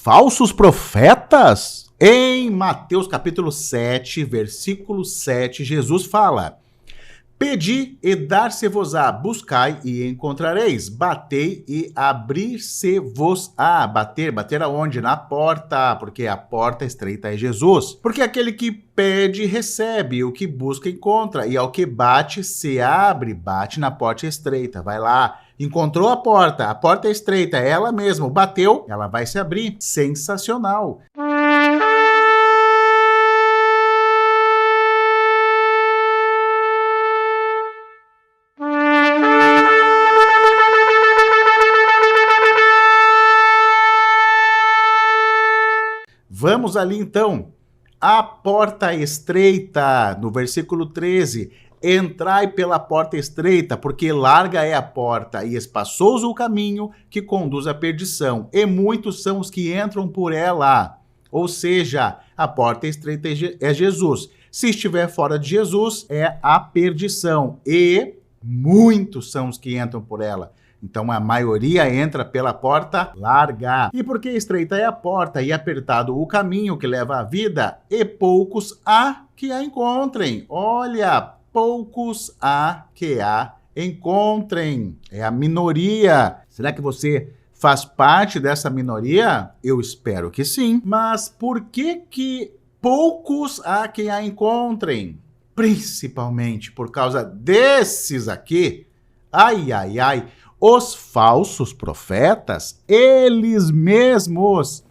falsos profetas? Em Mateus capítulo 7, versículo 7, Jesus fala: Pedi e dar-se-vos-á, buscai e encontrareis, batei e abrir-se-vos-á. Bater aonde? Na porta, porque a porta estreita é Jesus. Porque aquele que pede, recebe, o que busca, encontra, e ao que bate, se abre, bate na porta estreita. Vai lá, encontrou a porta é estreita, é ela mesma, bateu, ela vai se abrir. Sensacional! Vamos ali então, a porta estreita, no versículo 13, entrai pela porta estreita, porque larga é a porta e espaçoso o caminho que conduz à perdição, e muitos são os que entram por ela. Ou seja, a porta estreita é Jesus. Se estiver fora de Jesus, é a perdição, e muitos são os que entram por ela. Então a maioria entra pela porta larga. E porque estreita é a porta e apertado o caminho que leva à vida, e poucos há que a encontrem. Olha, poucos há que a encontrem. É a minoria. Será que você faz parte dessa minoria? Eu espero que sim. Mas por que poucos há que a encontrem? Principalmente por causa desses aqui. Ai, ai, ai. Os falsos profetas, eles mesmos.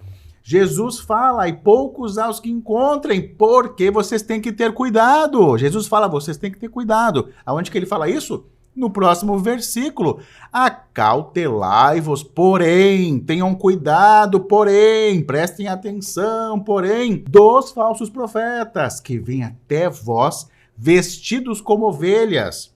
Jesus fala, e poucos há os que encontrem, porque vocês têm que ter cuidado. Jesus fala, vocês têm que ter cuidado. Aonde que ele fala isso? No próximo versículo. Acautelai-vos, porém, tenham cuidado, porém, prestem atenção, porém, dos falsos profetas, que vêm até vós vestidos como ovelhas.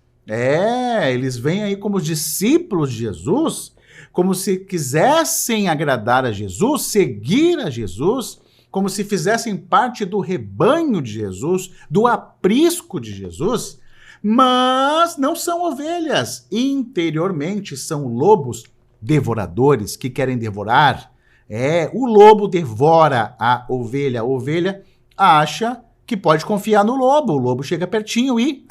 Eles vêm aí como discípulos de Jesus, como se quisessem agradar a Jesus, seguir a Jesus, como se fizessem parte do rebanho de Jesus, do aprisco de Jesus, mas não são ovelhas. Interiormente são lobos devoradores que querem devorar. O lobo devora a ovelha acha que pode confiar no lobo. O lobo chega pertinho e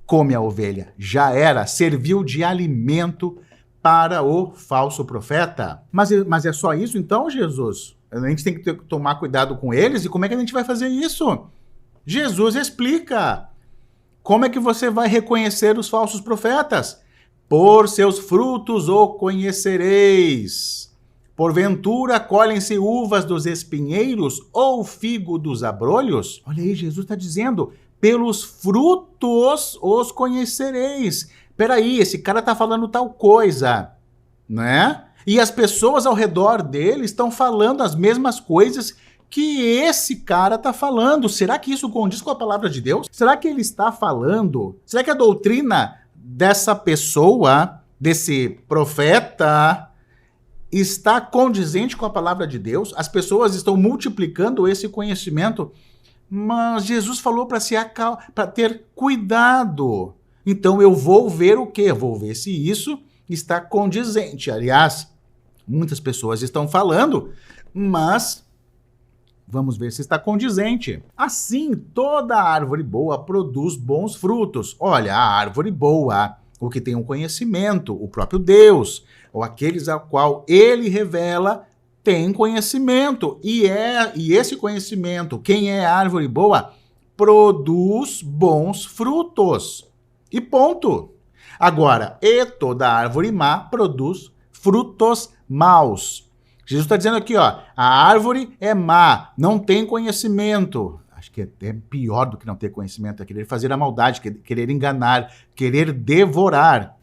come a ovelha. Já era, serviu de alimento para o falso profeta. Mas é só isso então, Jesus? A gente tem que tomar cuidado com eles? E como é que a gente vai fazer isso? Jesus explica. Como é que você vai reconhecer os falsos profetas? Por seus frutos o conhecereis. Porventura colhem-se uvas dos espinheiros ou figo dos abrolhos? Olha aí, Jesus está dizendo, pelos frutos os conhecereis. Peraí, esse cara está falando tal coisa, né? E as pessoas ao redor dele estão falando as mesmas coisas que esse cara está falando. Será que isso condiz com a palavra de Deus? Será que ele está falando? Será que a doutrina dessa pessoa, desse profeta, está condizente com a palavra de Deus? As pessoas estão multiplicando esse conhecimento? Mas Jesus falou para ter cuidado. Então eu vou ver o quê? Vou ver se isso está condizente. Aliás, muitas pessoas estão falando, mas vamos ver se está condizente. Assim, toda árvore boa produz bons frutos. Olha, a árvore boa, o que tem um conhecimento, o próprio Deus, ou aqueles ao qual ele revela, tem conhecimento, e esse conhecimento, quem é árvore boa, produz bons frutos. E ponto. Agora, e toda árvore má produz frutos maus. Jesus está dizendo aqui, ó, a árvore é má, não tem conhecimento. Acho que é até pior do que não ter conhecimento, é querer fazer a maldade, querer enganar, querer devorar.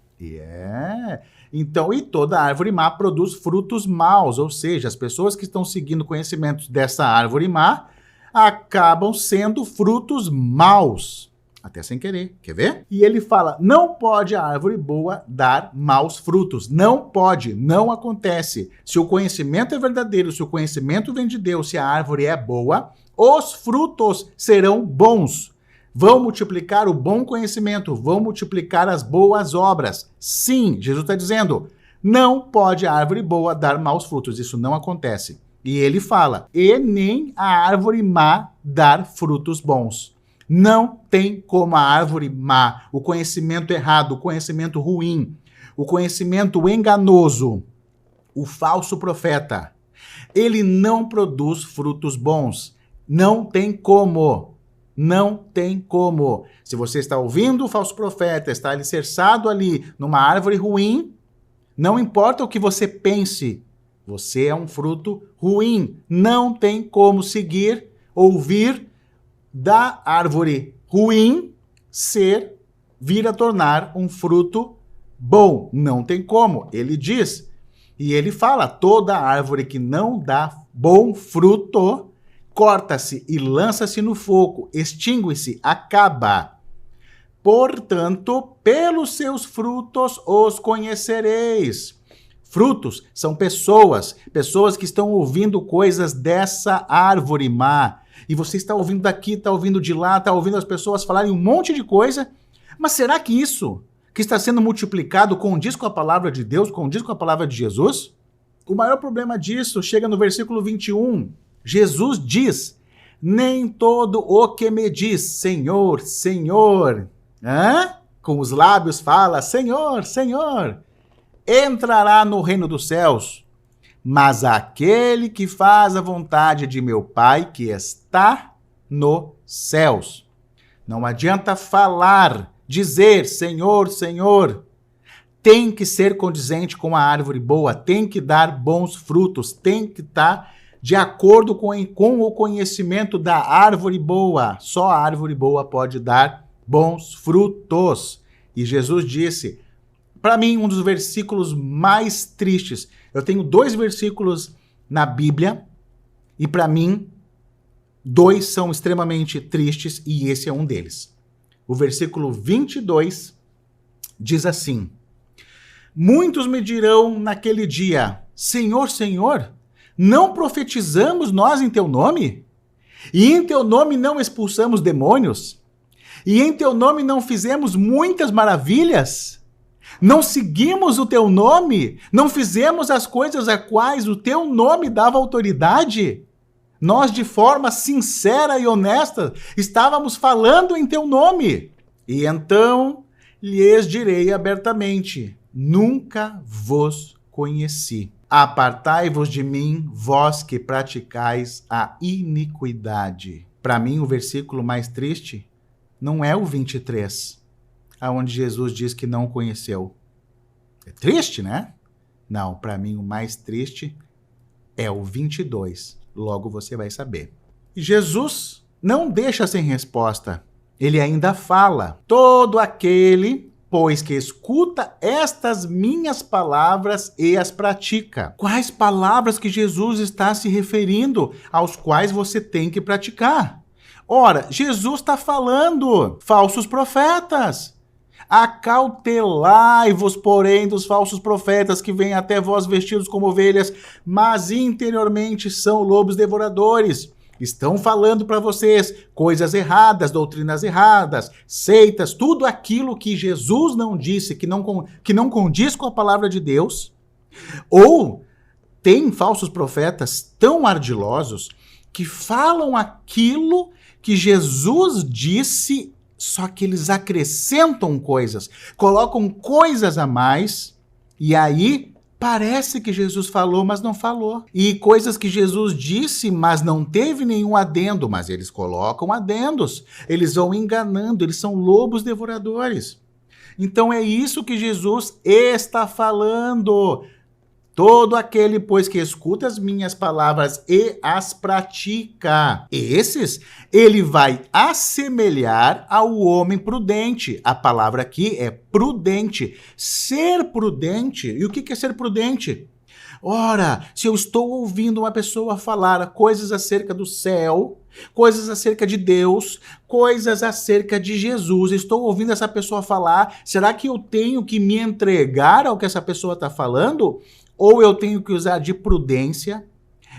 Então, e toda árvore má produz frutos maus, ou seja, as pessoas que estão seguindo conhecimentos dessa árvore má acabam sendo frutos maus, até sem querer. Quer ver? E ele fala, não pode a árvore boa dar maus frutos. Não pode, não acontece. Se o conhecimento é verdadeiro, se o conhecimento vem de Deus, se a árvore é boa, os frutos serão bons. Vão multiplicar o bom conhecimento, vão multiplicar as boas obras. Sim, Jesus está dizendo, não pode a árvore boa dar maus frutos, isso não acontece. E ele fala, e nem a árvore má dar frutos bons. Não tem como a árvore má, o conhecimento errado, o conhecimento ruim, o conhecimento enganoso, o falso profeta, ele não produz frutos bons. Não tem como. Não tem como. Se você está ouvindo o falso profeta, está alicerçado ali numa árvore ruim, não importa o que você pense, você é um fruto ruim. Não tem como seguir, ouvir da árvore ruim vir a tornar um fruto bom. Não tem como. Ele diz, e ele fala, toda árvore que não dá bom fruto, corta-se e lança-se no fogo, extingue-se, acaba. Portanto, pelos seus frutos os conhecereis. Frutos são pessoas que estão ouvindo coisas dessa árvore má. E você está ouvindo daqui, está ouvindo de lá, está ouvindo as pessoas falarem um monte de coisa. Mas será que isso que está sendo multiplicado condiz com a palavra de Deus, condiz com a palavra de Jesus? O maior problema disso chega no versículo 21. Jesus diz, nem todo o que me diz, Senhor, Senhor, com os lábios fala, Senhor, Senhor, entrará no reino dos céus, mas aquele que faz a vontade de meu Pai que está nos céus. Não adianta falar, dizer, Senhor, Senhor, tem que ser condizente com a árvore boa, tem que dar bons frutos, tem que estar de acordo com o conhecimento da árvore boa. Só a árvore boa pode dar bons frutos. E Jesus disse, para mim, um dos versículos mais tristes. Eu tenho 2 versículos na Bíblia e para mim, 2 são extremamente tristes e esse é um deles. O versículo 22 diz assim, muitos me dirão naquele dia, Senhor, Senhor, não profetizamos nós em teu nome? E em teu nome não expulsamos demônios? E em teu nome não fizemos muitas maravilhas? Não seguimos o teu nome? Não fizemos as coisas a quais o teu nome dava autoridade? Nós, de forma sincera e honesta, estávamos falando em teu nome. E então lhes direi abertamente, nunca vos conheci. Apartai-vos de mim, vós que praticais a iniquidade. Para mim, o versículo mais triste não é o 23, aonde Jesus diz que não conheceu. É triste, né? Não, para mim o mais triste é o 22. Logo você vai saber. Jesus não deixa sem resposta. Ele ainda fala, todo aquele, pois que escuta estas minhas palavras e as pratica. Quais palavras que Jesus está se referindo, aos quais você tem que praticar? Ora, Jesus está falando, falsos profetas. Acautelai-vos, porém, dos falsos profetas que vêm até vós vestidos como ovelhas, mas interiormente são lobos devoradores. Estão falando para vocês coisas erradas, doutrinas erradas, seitas, tudo aquilo que Jesus não disse, que não condiz com a palavra de Deus. Ou tem falsos profetas tão ardilosos que falam aquilo que Jesus disse, só que eles acrescentam coisas, colocam coisas a mais, e aí parece que Jesus falou, mas não falou. E coisas que Jesus disse, mas não teve nenhum adendo, mas eles colocam adendos. Eles vão enganando, eles são lobos devoradores. Então é isso que Jesus está falando. Todo aquele, pois, que escuta as minhas palavras e as pratica. Esses, ele vai assemelhar ao homem prudente. A palavra aqui é prudente. Ser prudente. E o que é ser prudente? Ora, se eu estou ouvindo uma pessoa falar coisas acerca do céu, coisas acerca de Deus, coisas acerca de Jesus, estou ouvindo essa pessoa falar, será que eu tenho que me entregar ao que essa pessoa está falando? Ou eu tenho que usar de prudência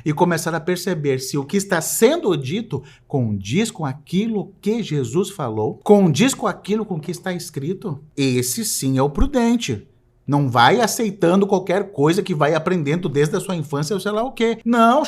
e começar a perceber se o que está sendo dito condiz com aquilo que Jesus falou, condiz com aquilo com que está escrito? Esse sim é o prudente. Não vai aceitando qualquer coisa que vai aprendendo desde a sua infância ou sei lá o quê. Não,